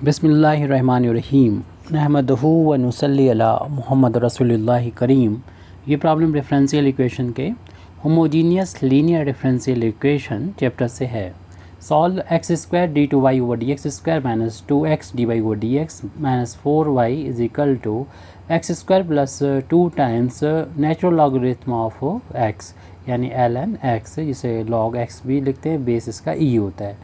बिस्मिल्लाहिर्रहमानिर्रहीम नहमदहू व नुसल्ली अला मुहम्मद रसूलुल्लाह करीम। ये प्रॉब्लम डिफरेंशियल इक्वेशन के homogeneous linear differential equation chapter से है। Solve x square d two y over d x square minus 2x d y over d x minus 4y is equal to x square plus 2 times natural logarithm of x यानी ln x, जिसे log x भी लिखते हैं, base इसका e होता है।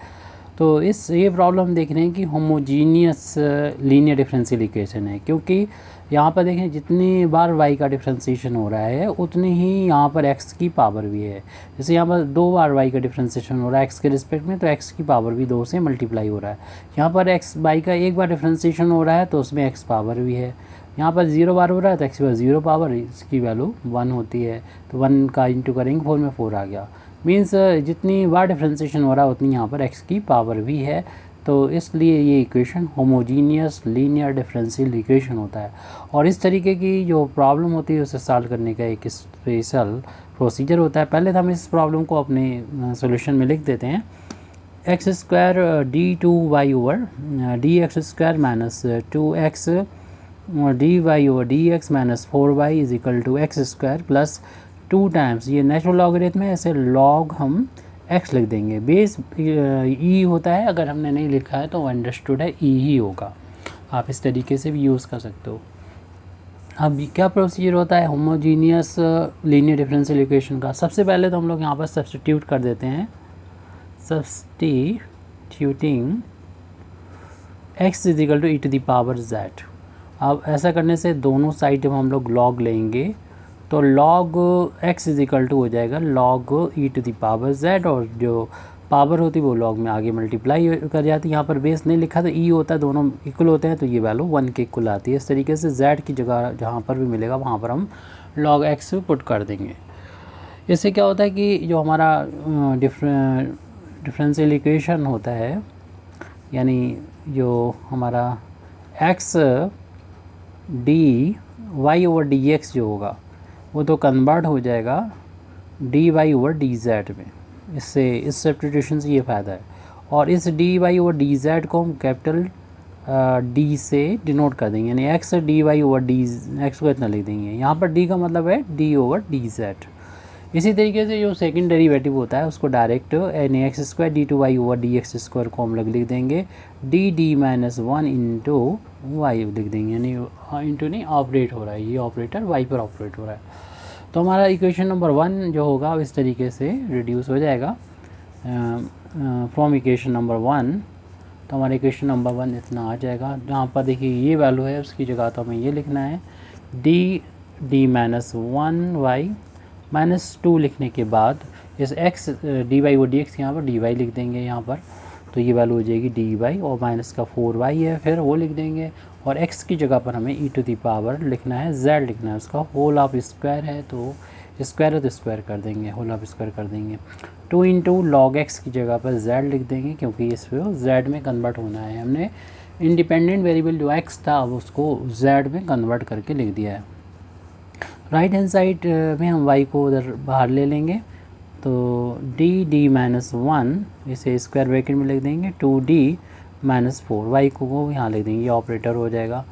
तो ये प्रॉब्लम देख रहे हैं कि होमोजीनियस लीनियर डिफरेंशियल इक्वेशन है, क्योंकि यहाँ पर देखें जितनी बार y का डिफरेंशिएशन हो रहा है उतनी ही यहाँ पर x की पावर भी है। जैसे यहाँ पर 2 बार y का डिफरेंशिएशन हो रहा है x के रिस्पेक्ट में, तो x की पावर भी 2 से मल्टीप्लाई हो रहा है। यहाँ पर y का एक बार डिफरेंशिएशन हो रहा है तो उसमें x पावर भी है। यहाँ पर 0 बार हो रहा है तो x पर 0 पावर, इसकी वैल्यू 1 होती है, तो 1 का इंटू करेंगे 4 में 4 आ गया। मीन्स जितनी बार डिफरेंशिएशन हो रहा है उतनी यहाँ पर x की पावर भी है, तो इसलिए ये equation homogeneous linear differential equation होता है। और इस तरीके की जो प्रॉब्लम होती है उसे सॉल्व करने का एक स्पेशल प्रोसीजर होता है। पहले तो हम इस प्रॉब्लम को अपने सॉल्यूशन में लिख देते हैं। X square d two y over d x square minus 2x d y over d x minus 4y is equal to x square plus 2 times, ये नेचुरल लॉगरिथम है, ऐसे लॉग हम x लिख देंगे। बेस e होता है, अगर हमने नहीं लिखा है तो अंडरस्टूड है e ही होगा। आप इस तरीके से भी यूज़ कर सकते हो। अब क्या प्रोसीजर होता है होमोजीनियस लीनियर डिफरेंशियल इक्वेशन का? सबसे पहले तो हम लोग यहाँ पर सब्स्टिट्यूट कर देते हैं। Substituting x is equal to e to the power z। अब ऐसा करने से दोनों साइड जब हम लोग लॉग लेंगे तो log x is equal to हो जाएगा log e to the power z, और जो पावर होती है वो log में आगे मल्टीप्लाई कर जाती है। यहाँ पर बेस नहीं लिखा तो e होता है, दोनों इक्वल होते हैं तो ये वैल्यू 1 के इक्वल आती है। इस तरीके से z की जगह जहाँ पर भी मिलेगा वहाँ पर हम log x पुट कर देंगे। इससे क्या होता है कि जो हमारा डिफरेंशियल इक्वेशन होता है, यानी जो हमारा x d y over d x जो होगा वो तो कन्वर्ट हो जाएगा d y over d z में। इससे इस सब्स्टिट्यूशन से ये फ़ायदा है। और इस d y over d z को हम कैपिटल डी से डिनोट कर देंगे, यानी x d y over d x को इतना लिख देंगे। यहाँ पर डी का मतलब है डी ओवर डी जेड। इसी तरीके से जो सेकंड डेरिवेटिव होता है उसको डायरेक्ट यानी x square d two y over d x square को हम लोग लिख देंगे d d minus 1 into y लिख देंगे, यानी इंटू नहीं ऑपरेट हो रहा है, ये ऑपरेटर वाई पर ऑपरेट हो रहा है। तो हमारा इक्वेशन नंबर 1 जो होगा इस तरीके से रिड्यूस हो जाएगा फ्रॉम इक्वेशन नंबर 1। तो हमारा इक्वेशन नंबर 1 इतना आ जाएगा। जहाँ पर देखिए ये वैल्यू है उसकी जगह तो हमें ये लिखना है D d minus 1y minus 2 लिखने के बाद इस x डी वाई और डी एक्स यहाँ पर डी वाई लिख देंगे यहाँ पर, तो ये वैल्यू हो जाएगी डी वाई, और माइनस का 4y है फिर वो लिख देंगे, और x की जगह पर हमें e टू दी पावर लिखना है, z लिखना है, उसका होल ऑफ स्क्वायर है तो स्क्वायर है तो स्क्वायर कर देंगे, होल ऑफ स्क्वायर कर देंगे। 2 इंटू लॉग एक्स की जगह पर z लिख देंगे, क्योंकि इसको z में कन्वर्ट होना है। हमने इंडिपेंडेंट वेरिएबल जो x था अब उसको z में कन्वर्ट करके लिख दिया है। राइट हैंड साइड में हम y को उधर बाहर ले लेंगे, तो डी डी माइनस 1 इसे स्क्वायर ब्रैकेट में लिख देंगे 2d माइनस 4, वाई को यहाँ लिख देंगे, ये ऑपरेटर हो जाएगा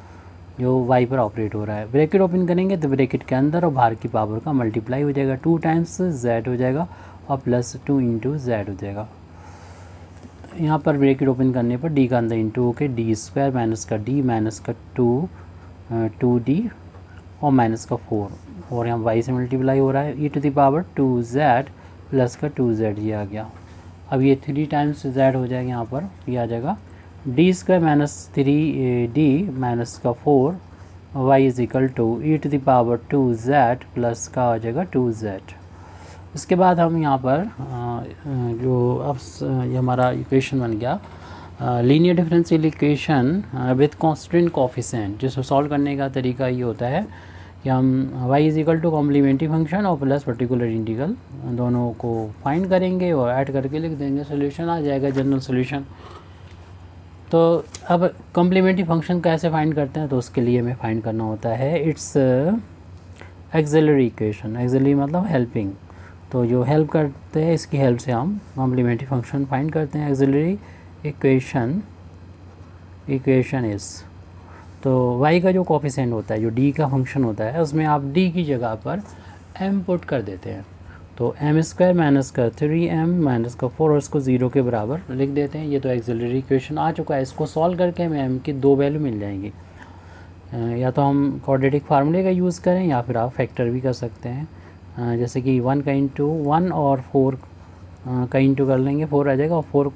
जो y पर ऑपरेट हो रहा है। ब्रैकेट ओपन करेंगे तो ब्रैकेट के अंदर और बाहर की पावर का मल्टीप्लाई हो जाएगा, 2 टाइम्स z हो जाएगा और प्लस 2 इंटू जेड हो जाएगा। यहाँ पर ब्रैकेट ओपन करने पर d का अंदर इंटू होके डी स्क्वायर माइनस का d माइनस का 2d और माइनस का 4, और यहाँ y से मल्टीप्लाई हो रहा है e to the power 2z plus का 2z, ये आ गया। अब ये 3 टाइम्स z हो जाएगा, यहाँ पर ये आ जाएगा D square minus 3d minus का 4 y is equal to e to the power 2z plus का आ जाएगा 2z। इसके बाद हम यहाँ पर जो अब ये हमारा इक्वेशन बन गया linear differential equation with constant coefficient, जिसको सॉल्व करने का तरीका ये होता है कि हम y is equal to complementary function और प्लस पर्टिकुलर इंटीग्रल दोनों को फाइंड करेंगे और ऐड करके लिख देंगे, सोल्यूशन आ जाएगा, जनरल सोल्यूशन। तो अब कॉम्प्लीमेंट्री फंक्शन कैसे फाइंड करते हैं, तो उसके लिए हमें फाइंड करना होता है इट्स एक्सिलरी इक्वेशन। एक्सिलरी मतलब हेल्पिंग, तो जो हेल्प करते हैं इसकी हेल्प से हम कॉम्प्लीमेंट्री फंक्शन फाइंड करते हैं। एक्सिलरी इक्वेशन इक्वेशन इज़, तो y का जो कोफिशिएंट होता है, जो d का फंक्शन होता है, उसमें आप d की जगह पर m पुट कर देते हैं। तो m² माइनस का 3m माइनस का 4 और इसको 0 के बराबर लिख देते हैं। ये तो एक्सिलरी इक्वेशन आ चुका है। इसको सॉल्व करके हमें m की 2 वैल्यू मिल जाएंगी। या तो हम क्वाड्रेटिक फार्मूले का यूज़ करें या फिर आप फैक्टर भी कर सकते हैं। जैसे कि 1 का इंटू 1 और 4 का इंटू कर लेंगे, 4 आ जाएगा। और 4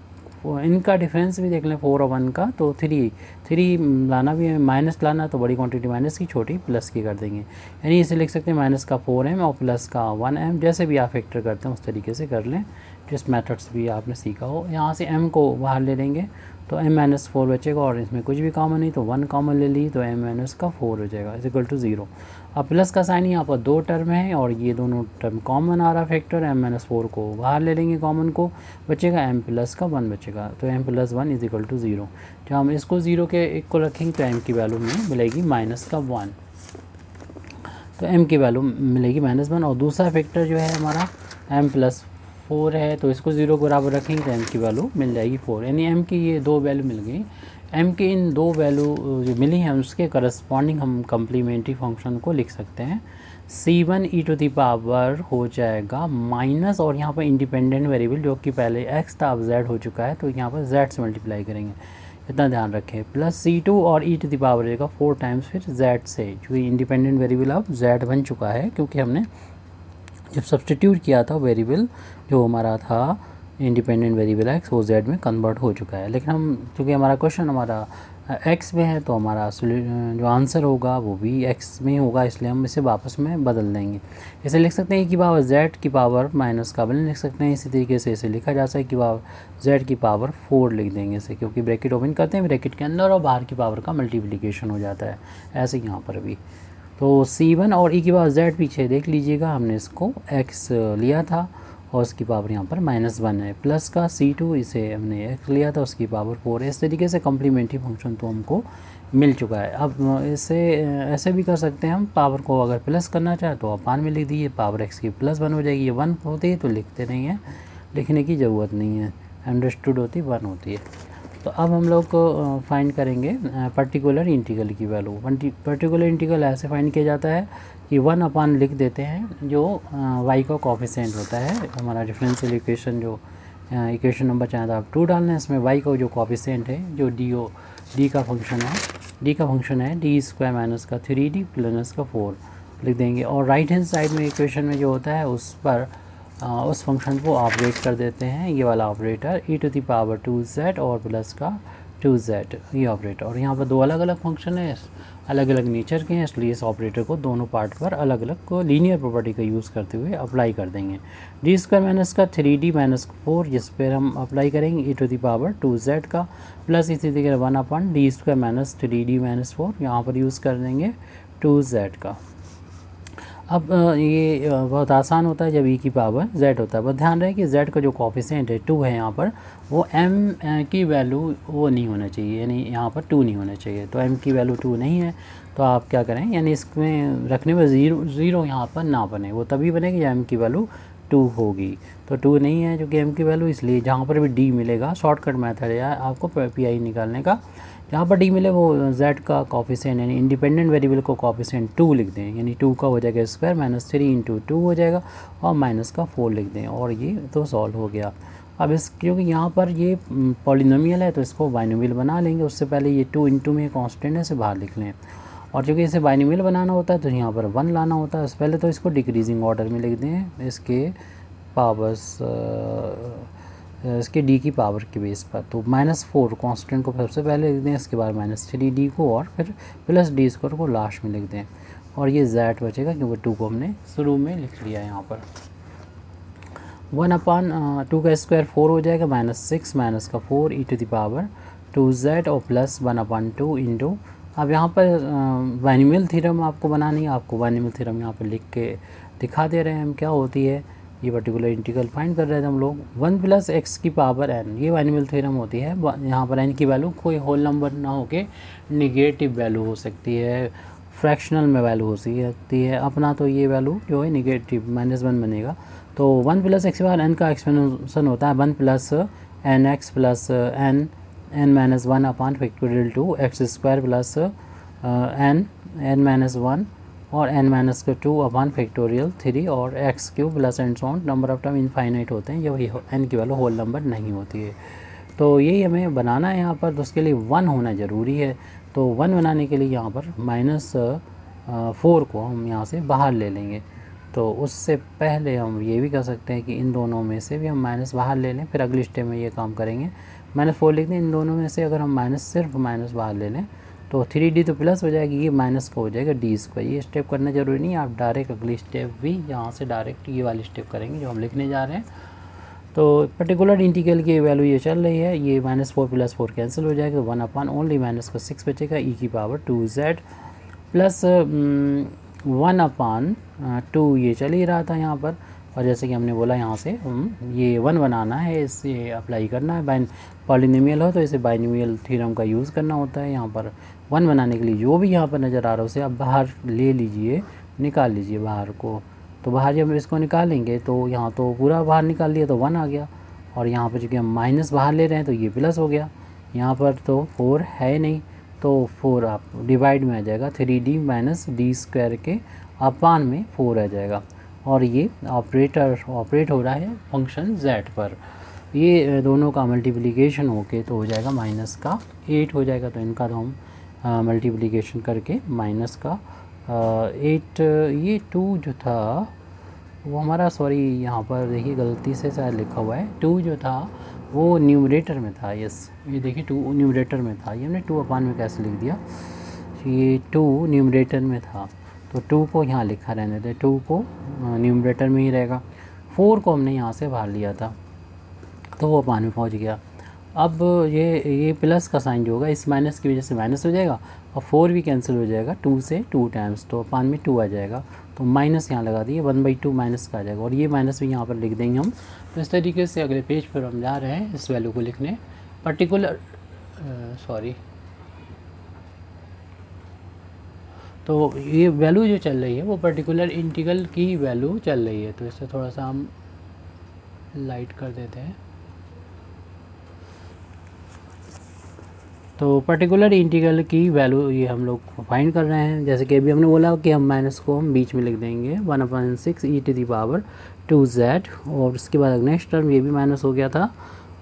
इनका डिफरेंस भी देख लें, 4 और 1 का, तो 3 लाना भी है, माइनस लाना तो बड़ी क्वांटिटी माइनस की, छोटी प्लस की कर देंगे। यानी इसे लिख सकते हैं माइनस का 4m और प्लस का 1m। जैसे भी आप फैक्टर करते हैं उस तरीके से कर लें, जिस मेथड्स भी आपने सीखा हो। यहाँ से m को बाहर ले लेंगे तो m-4 बचेगा, और इसमें कुछ भी कॉमन नहीं तो 1 कॉमन ले ली तो m-4 हो जाएगा इज इक्वल टू 0। अब प्लस का साइन यहाँ पर 2 टर्म है और ये दोनों टर्म कॉमन आ रहा फैक्टर, m-4 को बाहर ले लेंगे कॉमन को, बचेगा m प्लस का 1 बचेगा। तो m plus 1 is equal to 0। जब हम इसको 0 के इक्वल रखेंगे तो m की वैल्यू हमें मिलेगी माइनस का 1, तो m की वैल्यू मिलेगी -1। और दूसरा फैक्टर जो है हमारा m प्लस 4 है, तो इसको 0 के बराबर रखेंगे तो m की वैल्यू मिल जाएगी 4। यानी m की ये 2 वैल्यू मिल गई। m की इन 2 वैल्यू जो मिली हैं उसके करस्पॉन्डिंग हम कम्प्लीमेंट्री फंक्शन को लिख सकते हैं। c1 e to the power हो जाएगा माइनस, और यहाँ पर इंडिपेंडेंट वेरिएबल जो कि पहले x था अब z हो चुका है, तो यहाँ पर z से मल्टीप्लाई करेंगे, इतना ध्यान रखें। प्लस c2 और e टू दी पावर हो जाएगा 4 टाइम्स फिर z से, क्योंकि इंडिपेंडेंट वेरिएबल अब z बन चुका है, क्योंकि हमने जब सब्सटीट्यूट किया था वेरिएबल जो हमारा था इंडिपेंडेंट वेरिएबल x, वो z में कन्वर्ट हो चुका है। लेकिन हम चूँकि हमारा क्वेश्चन हमारा x में है, तो हमारा जो आंसर होगा वो भी x में होगा, इसलिए हम इसे वापस में बदल देंगे। इसे लिख सकते हैं e की पावर z की पावर माइनस का बन लिख सकते हैं। इसी तरीके से इसे लिखा जा सकता है कि पावर z की पावर 4 लिख देंगे इसे, क्योंकि ब्रैकेट ओपन करते हैं, ब्रैकेट के अंदर और बाहर की पावर का मल्टीप्लिकेशन हो जाता है, ऐसे यहाँ पर भी। तो c1 और e की पावर z पीछे देख लीजिएगा, हमने इसको x लिया था और उसकी पावर यहाँ पर -1 है। प्लस का c2 इसे हमने x लिया था, उसकी पावर 4 है। इस तरीके से कम्प्लीमेंट्री फंक्शन तो हमको मिल चुका है। अब इसे ऐसे भी कर सकते हैं हम, पावर को अगर प्लस करना चाहे तो अपान में लिख दीजिए, पावर x की +1 हो जाएगी। ये 1 होती है तो लिखते नहीं हैं, लिखने की ज़रूरत नहीं है, अंडरस्टूड होती 1 होती है। तो अब हम लोग फाइंड करेंगे पर्टिकुलर इंटीग्रल की वैल्यू। पर्टिकुलर इंटीग्रल ऐसे फाइंड किया जाता है कि 1 अपान लिख देते हैं जो y का कोफिशिएंट होता है। हमारा डिफरेंशियल इक्वेशन जो इक्वेशन नंबर चाहे तो आप 2 डालना है, इसमें y का जो कोफिशिएंट है जो d का फंक्शन है d² माइनस का 3d प्लस का 4 लिख देंगे। और राइट हैंड साइड में इक्वेशन में जो होता है उस पर उस फंक्शन को ऑपरेट कर देते हैं, ये वाला operator e to the power 2z और प्लस का 2z, ये ऑपरेटर। और यहाँ पर 2 अलग अलग फंक्शन है, अलग अलग नेचर के हैं, इसलिए इस ऑपरेटर को दोनों पार्ट पर अलग अलग को लीनियर प्रॉपर्टी का यूज़ करते हुए अप्लाई कर देंगे। d² माइनस का 3d माइनस 4, जिस पर हम अप्लाई करेंगे e to the power 2z का, प्लस इसी तरीके 1/d² माइनस 3d माइनस 4, यहाँ पर यूज़ कर देंगे 2z का। अब ये बहुत आसान होता है जब e की पावर z होता है। बस ध्यान रहे कि z का जो कोफिशिएंट है 2 है यहाँ पर, वो m की वैल्यू वो नहीं होना चाहिए, यानी यहाँ पर 2 नहीं होना चाहिए। तो m की वैल्यू 2 नहीं है तो आप क्या करें, यानी इसमें रखने में ज़ीरो यहाँ पर ना बने, वो तभी बनेगी जब m की वैल्यू 2 होगी। तो 2 नहीं है जो कि m की वैल्यू, इसलिए जहाँ पर भी d मिलेगा, शॉर्टकट मेथड है आपको PI निकालने का, जहाँ पर d मिले वो z का कोफिशिएंट यानी इंडिपेंडेंट वेरिएबल को कोफिशिएंट 2 लिख दें, यानी 2 का हो जाएगा स्क्वायर माइनस 3 इंटू 2 हो जाएगा और माइनस का 4 लिख दें, और ये तो सॉल्व हो गया। अब इस क्योंकि यहाँ पर ये पॉलिनोमियल है तो इसको बाइनोमियल बना लेंगे। उससे पहले ये 2 इंटू में कॉन्स्टेंट है, इसे बाहर लिख लें। और चूँकि इसे बाइनोमियल बनाना होता है तो यहाँ पर 1 लाना होता है। उससे पहले तो इसको डिक्रीजिंग ऑर्डर में लिख दें, इसके पावर्स इसके d की पावर के बेस पर। तो -4 कांस्टेंट को सबसे पहले लिख दें, इसके बाद -3d को, और फिर प्लस d² को लास्ट में लिख दें, और ये z बचेगा क्योंकि 2 को हमने शुरू में लिख लिया। यहाँ पर 1/2 का स्क्वायर 4 हो जाएगा, -6 माइनस का 4 e to the power 2z और प्लस 1/2 इंटू। अब यहाँ पर बाइनोमियल थ्योरम आपको बनानी है, आपको बाइनोमियल थ्योरम यहाँ पर लिख के दिखा दे रहे हैं हम क्या होती है। ये पर्टिकुलर इंटीग्रल फाइंड कर रहे थे हम लोग। 1 + x की पावर n, ये बाइनोमियल थ्योरम होती है। यहाँ पर n की वैल्यू कोई होल नंबर ना होके निगेटिव वैल्यू हो सकती है, फ्रैक्शनल में वैल्यू हो सकती है। अपना तो ये वैल्यू जो है निगेटिव -1 बनेगा। तो 1 + x की पावर n का एक्सपेंशन होता है 1 + nx + n n minus one upon factorial two x square plus n minus one और एन माइनस का 2 अपान फैक्टोरियल 3 और x cube plus and so on. Number of term infinite होते हैं, ये N की वैल्यू होल नंबर नहीं होती है। तो यही हमें बनाना है यहाँ पर, तो उसके लिए 1 होना ज़रूरी है। तो 1 बनाने के लिए यहाँ पर -4 को हम यहाँ से बाहर ले लेंगे। तो उससे पहले हम ये भी कर सकते हैं कि इन दोनों में से भी हम माइनस बाहर ले लें, फिर अगली स्टेप में ये काम करेंगे। -4 लिख दें, इन दोनों में से अगर हम सिर्फ माइनस बाहर ले लें तो 3D तो प्लस हो जाएगी, ये माइनस का हो जाएगा D²। ये स्टेप करना ज़रूरी नहीं है, आप डायरेक्ट अगली स्टेप भी यहाँ से डायरेक्ट ये वाली स्टेप करेंगे जो हम लिखने जा रहे हैं। तो पर्टिकुलर इंटीग्रल की वैल्यू ये चल रही है, ये -4 + 4 कैंसिल हो जाएगा, 1 अपान ओनली -6 बचेगा, e⁻²z प्लस 1 अपान 2 ये चल ही रहा था यहाँ पर। और जैसे कि हमने बोला यहाँ से ये 1 बनाना है, इसे अप्लाई करना है। पॉलिनोमियल हो तो इसे बाइनोमियल थ्योरम का यूज़ करना होता है। यहाँ पर 1 बनाने के लिए जो भी यहाँ पर नज़र आ रहा है उसे आप बाहर ले लीजिए, निकाल लीजिए बाहर को। तो बाहर जब हम इसको निकालेंगे तो यहाँ तो पूरा बाहर निकाल लिया तो 1 आ गया, और यहाँ पर चूँकि हम माइनस बाहर ले रहे हैं तो ये प्लस हो गया। यहाँ पर तो 4 है नहीं, तो 4 आप डिवाइड में आ जाएगा, 3D - D² के अपान में 4 आ जाएगा। और ये ऑपरेट हो रहा है फंक्शन z पर। ये दोनों का मल्टीप्लिकेशन होके तो हो जाएगा -8 हो जाएगा। तो इनका तो हम मल्टीप्लिकेशन करके -8, ये 2 जो था वो हमारा, सॉरी यहाँ पर देखिए गलती से शायद लिखा हुआ है, 2 जो था वो न्यूमरेटर में था। यस, ये देखिए 2 न्यूमरेटर में था, ये हमने 2 अपान में कैसे लिख दिया, ये 2 न्यूमरेटर में था तो 2 को यहाँ लिखा रहने दे, 2 को न्यूमरेटर में ही रहेगा। 4 को हमने यहाँ से बाहर लिया था तो वो अपान में पहुँच गया। अब ये प्लस का साइन जो होगा इस माइनस की वजह से माइनस हो जाएगा, और 4 भी कैंसिल हो जाएगा 2 से 2 टाइम्स, तो अपान में 2 आ जाएगा। तो माइनस यहाँ लगा दिए, 1/2 माइनस का आ जाएगा, और ये माइनस भी यहाँ पर लिख देंगे हम। तो इस तरीके से अगले पेज पर हम जा रहे हैं इस वैल्यू को लिखने। पर्टिकुलर तो ये वैल्यू जो चल रही है वो पर्टिकुलर इंटीग्रल की वैल्यू चल रही है। तो इसे थोड़ा सा हम लाइट कर देते हैं। तो पर्टिकुलर इंटीग्रल की वैल्यू ये हम लोग फाइंड कर रहे हैं। जैसे कि अभी हमने बोला कि हम माइनस को हम बीच में लिख देंगे, 1/6 e⁻²z, और उसके बाद नेक्स्ट टर्म ये भी माइनस हो गया था,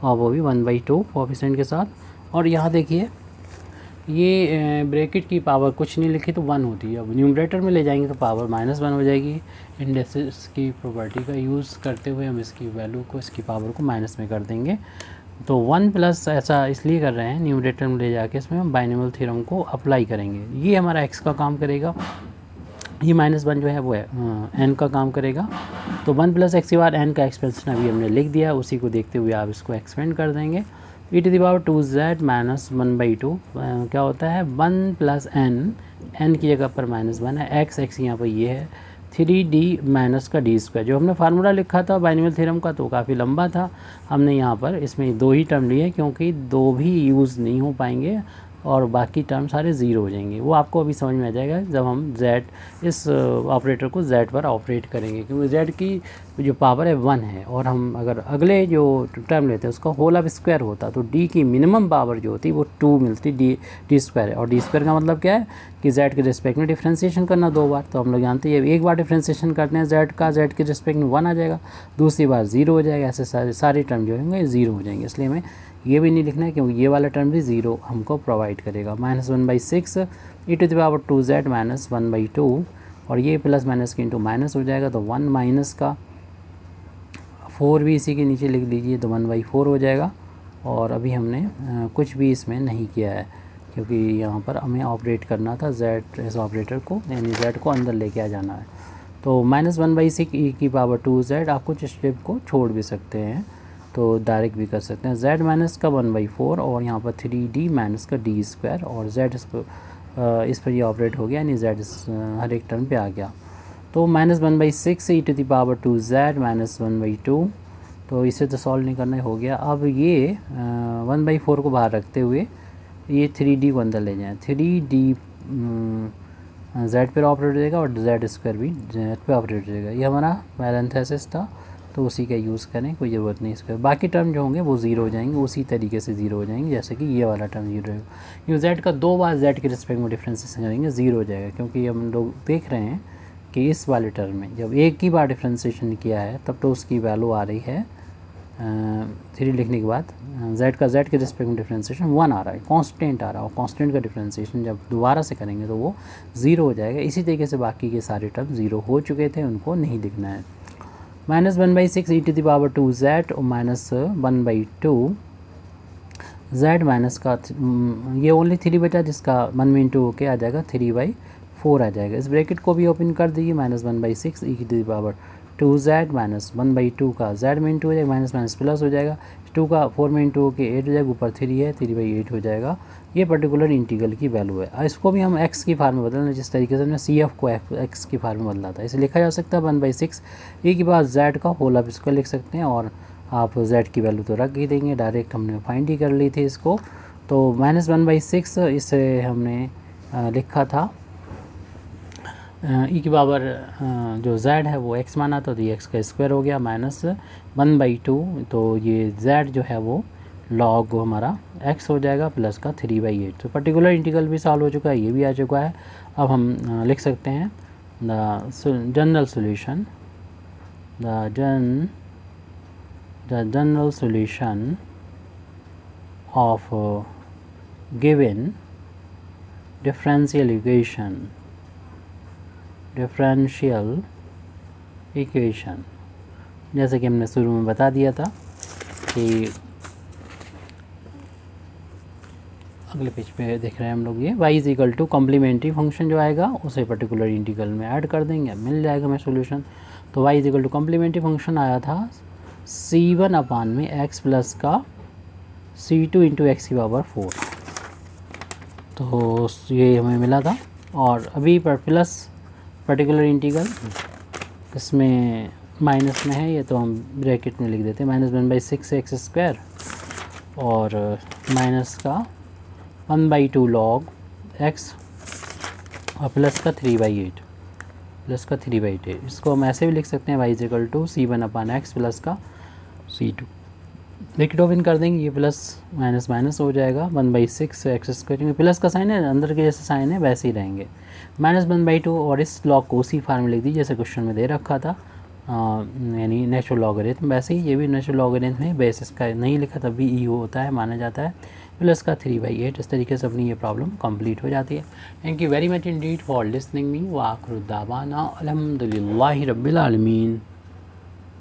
और वो भी 1/2 कोएफिशिएंट के साथ। और यहाँ देखिए ये ब्रैकेट की पावर कुछ नहीं लिखी तो 1 होती है। अब न्यूमरेटर में ले जाएंगे तो पावर -1 हो जाएगी। इंडेक्सेस की प्रॉपर्टी का यूज़ करते हुए हम इसकी वैल्यू को, इसकी पावर को माइनस में कर देंगे। तो 1 प्लस ऐसा इसलिए कर रहे हैं, न्यूमरेटर में ले जाके इसमें हम बाइनोमियल थ्योरम को अप्लाई करेंगे। ये हमारा x का काम करेगा, ये -1 जो है वो है n का काम करेगा। तो 1 + x के बाद n का एक्सपेंशन अभी हमने लिख दिया, उसी को देखते हुए आप इसको एक्सपेंड कर देंगे। e⁻²z - 1/2 क्या होता है, 1 + n की जगह पर -1 है, x यहाँ पर ये है, 3D - D²। जो हमने फार्मूला लिखा था बाइनोमियल थ्योरम का तो काफ़ी लंबा था, हमने यहाँ पर इसमें 2 ही टर्म लिए क्योंकि 2 भी यूज़ नहीं हो पाएंगे और बाकी टर्म सारे ज़ीरो हो जाएंगे। वो आपको अभी समझ में आ जाएगा जब हम इस ऑपरेटर को z पर ऑपरेट करेंगे, क्योंकि z की जो पावर है 1 है, और हम अगर अगले जो टर्म लेते हैं उसका होल ऑफ स्क्वायर होता तो d की मिनिमम पावर जो होती वो 2 मिलती, d² है। और d² का मतलब क्या है कि z के रिस्पेक्ट में डिफ्रेंशिएशन करना 2 बार। तो हम लोग जानते हैं एक बार डिफ्रेंशिएशन करते हैं z का, z के रिस्पेक्ट में 1 आ जाएगा, दूसरी बार 0 हो जाएगा, ऐसे सारे टर्म जो होंगे 0 हो जाएंगे। इसलिए हमें ये भी नहीं लिखना है क्योंकि ये वाला टर्म भी 0 हमको प्रोवाइड करेगा। -1/6 e⁻²z - 1/2, और ये प्लस माइनस के इंटू माइनस हो जाएगा तो 1 माइनस का 4 भी इसी के नीचे लिख लीजिए तो 1/4 हो जाएगा। और अभी हमने कुछ भी इसमें नहीं किया है क्योंकि यहाँ पर हमें ऑपरेट करना था z इस ऑपरेटर को, यानी z को अंदर लेके आ जाना है। तो -1/6 e⁻²z, आप कुछ स्टेप को छोड़ भी सकते हैं तो डायरेक्ट भी कर सकते हैं। z माइनस का 1/4 और यहाँ पर 3D माइनस का D², और z इस पर ये ऑपरेट हो गया, यानी z हर एक टर्म पे आ गया। तो -1/6 e⁻²z - 1/2, तो इसे तो सॉल्व नहीं करना हो गया। अब ये 1/4 को बाहर रखते हुए ये 3D को अंदर ले जाएं, 3D z पर ऑपरेट हो जाएगा और z² भी z पे ऑपरेट हो जाएगा। ये हमारा पैरेंथेसिस था, तो उसी का यूज़ करें, कोई ज़रूरत नहीं इसका। बाकी टर्म जो होंगे वो ज़ीरो हो जाएंगे, उसी तरीके से ज़ीरो हो जाएंगे जैसे कि ये वाला टर्म ज़ीरो रहेगा। यू जेड का 2 बार जेड के रिस्पेक्ट में डिफ्रेंसिएशन करेंगे ज़ीरो हो जाएगा, क्योंकि हम लोग देख रहे हैं कि इस वाले टर्म में जब एक ही बार डिफ्रेंसिएशन किया है तब तो उसकी वैल्यू आ रही है 3 लिखने के बाद जेड का जेड के रिस्पेक्ट में डिफ्रेंसिएशन 1 आ रहा है, कांस्टेंट आ रहा है, और कांस्टेंट का डिफ्रेंसिएशन जब दोबारा से करेंगे तो वो ज़ीरो हो जाएगा। इसी तरीके से बाकी के सारे टर्म ज़ीरो हो चुके थे, उनको नहीं लिखना है। -1/6 e⁻²z और -1/2 z माइनस का ये ओनली 3 बचा, जिसका 1 में इंटू होके आ जाएगा 3/4 आ जाएगा। इस ब्रैकेट को भी ओपन कर दीजिए, -1/6 e⁻²z -1/2 का z में इंटू हो जाएगा, माइनस माइनस प्लस हो जाएगा, 2 का 4 में इंटू होके 8 हो जाएगा, ऊपर 3 है 3/8 हो जाएगा। ये पर्टिकुलर इंटीग्रल की वैल्यू है। इसको भी हम x की फार्म में बदलना, जिस तरीके से हमने CF को x की फार्म में बदला था, इसे लिखा जा सकता है 1/6 e के बाद z का होल, आप इसको लिख सकते हैं, और आप z की वैल्यू तो रख ही देंगे, डायरेक्ट हमने फाइंड ही कर ली थी इसको। तो -1/6 इसे हमने लिखा था e की पावर जो z है वो x माना, तो ये x का स्क्वायर हो गया, -1/2, तो ये z जो है वो लॉग हमारा x हो जाएगा, प्लस का 3/8। तो पर्टिकुलर इंटीग्रल भी सॉल्व हो चुका है, ये भी आ चुका है। अब हम लिख सकते हैं the general solution, the general solution of given differential equation, जैसे कि हमने शुरू में बता दिया था कि अगले पेज पे देख रहे हैं हम लोग, ये y is equal to complementary function जो आएगा उसे पर्टिकुलर इंटीग्रल में ऐड कर देंगे, मिल जाएगा हमें सॉल्यूशन। तो y is equal to complementary function आया था c1 अपान में x प्लस का c2 इंटू x की पावर 4, तो ये हमें मिला था। और अभी पर प्लस पर्टिकुलर इंटीग्रल इसमें माइनस में है, ये तो हम ब्रैकेट में लिख देते हैं, -1/6 x² और माइनस का 1/2 log x और प्लस का 3/8 इसको हम ऐसे भी लिख सकते हैं y is equal to c1 upon x plus का c2। ब्रैकेट ओपन कर देंगे, ये प्लस माइनस माइनस हो जाएगा, 1/6 x², प्लस का साइन है, अंदर के जैसे साइन है वैसे ही रहेंगे, -1/2, और इस लॉग को उसी फार्म में लिख दीजिए जैसे क्वेश्चन में दे रखा था, यानी नेचुरल लॉगरिथम। वैसे ही ये भी नेचुरल लॉगरिथम है, बेसिस का नहीं लिखा तब भी ई होता है, माना जाता है, प्लस का 3/8। इस तरीके से अपनी ये प्रॉब्लम कंप्लीट हो जाती है। Thank you very much Indeed for listening me, व आखिर दावाना अल्हम्दुलिल्लाहि रब्बिल आलमीन।